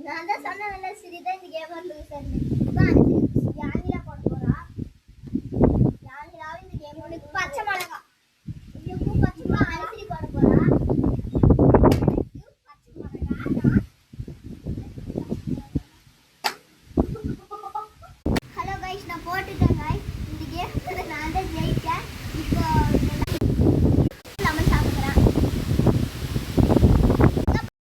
நான் தான் சொன்னேன்ல சிரிதான் இந்த கேமர் லூசர் யானிலா போட போறா யானிலாவும் இந்த கேம் பச்சை